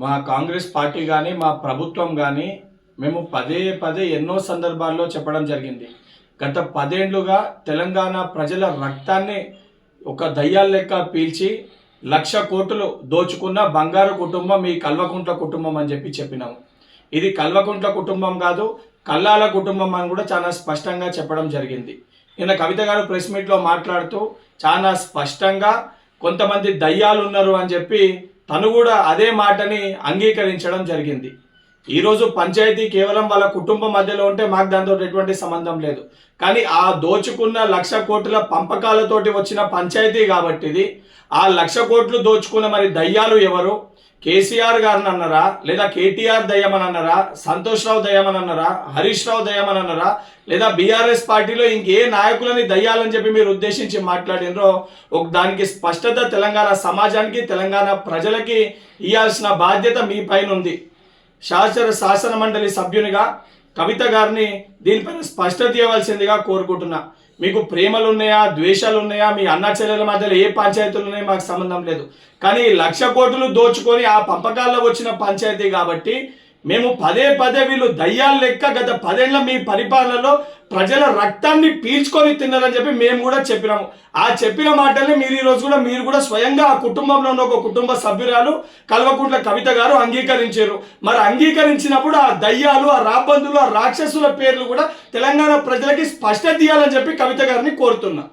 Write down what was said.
మా కాంగ్రెస్ పార్టీ కానీ మా ప్రభుత్వం కానీ మేము పదే పదే ఎన్నో సందర్భాల్లో చెప్పడం జరిగింది. గత 10 ఏళ్లుగా తెలంగాణ ప్రజల రక్తాన్ని ఒక దయ్యాల లెక్క పీల్చి 1,00,000 కోట్లు దోచుకున్న బంగారు కుటుంబం ఈ కల్వకుంట్ల కుటుంబం అని చెప్పినాము. ఇది కల్వకుంట్ల కుటుంబం కాదు, కల్లాల కుటుంబం అని కూడా చాలా స్పష్టంగా చెప్పడం జరిగింది. నిన్న కవిత గారు ప్రెస్ మీట్లో మాట్లాడుతూ చాలా స్పష్టంగా కొంతమంది దయ్యాలు ఉన్నారు అని చెప్పి తను కూడా అదే మాటని అంగీకరించడం జరిగింది. ఈరోజు పంచాయతీ కేవలం వాళ్ళ కుటుంబం మధ్యలో ఉంటే మాకు దాంతో ఎటువంటి సంబంధం లేదు. కానీ ఆ దోచుకున్న 1,00,000 కోట్ల పంపకాలతోటి వచ్చిన పంచాయతీ కాబట్టి ఇది ఆ 1,00,000 కోట్లు దోచుకున్న మరి దయ్యాలు ఎవరు? కేసీఆర్ గారిని అన్నారా, లేదా కేటీఆర్ దయ్యమని అన్నారా, సంతోష్ రావు దయ్యమని అన్నారా, హరీష్ రావు దయ్యమని అన్నారా, లేదా బీఆర్ఎస్ పార్టీలో ఇంకే నాయకులని దయ్యాలని చెప్పి మీరు ఉద్దేశించి మాట్లాడినరో దానికి స్పష్టత తెలంగాణ సమాజానికి తెలంగాణ ప్రజలకి ఇవ్వాల్సిన బాధ్యత మీ పైన ఉంది. శాసన మండలి సభ్యునిగా కవిత గారిని దీనిపైన స్పష్టత ఇవ్వాల్సిందిగా కోరుకుంటున్నా. మీకు ప్రేమలు ఉన్నాయా, ద్వేషాలు ఉన్నాయా, మీ అన్న చెల్లెల మధ్యలో ఏ పంచాయతీలు ఉన్నాయో మాకు సంబంధం లేదు. కానీ 1,00,000 కోట్లు దోచుకొని ఆ పంపకాల్లో వచ్చిన పంచాయతీ కాబట్టి మేము పదే పదే వీళ్ళు దయ్యాలు లెక్క గత 10 ఏళ్ల మీ పరిపాలనలో ప్రజల రక్తాన్ని పీల్చుకొని తిన్నారని చెప్పి మేము కూడా చెప్పినాము. ఆ చెప్పిన మాటల్ని మీరు కూడా స్వయంగా ఆ కుటుంబంలో ఉన్న ఒక కుటుంబ సభ్యురాలు కల్వకుంట్ల కవిత గారు అంగీకరించారు. మరి అంగీకరించినప్పుడు ఆ దయ్యాలు, ఆ రాబందులు, ఆ రాక్షసుల పేర్లు కూడా తెలంగాణ ప్రజలకి స్పష్టత ఇవ్వాలని చెప్పి కవిత గారిని కోరుతున్నా.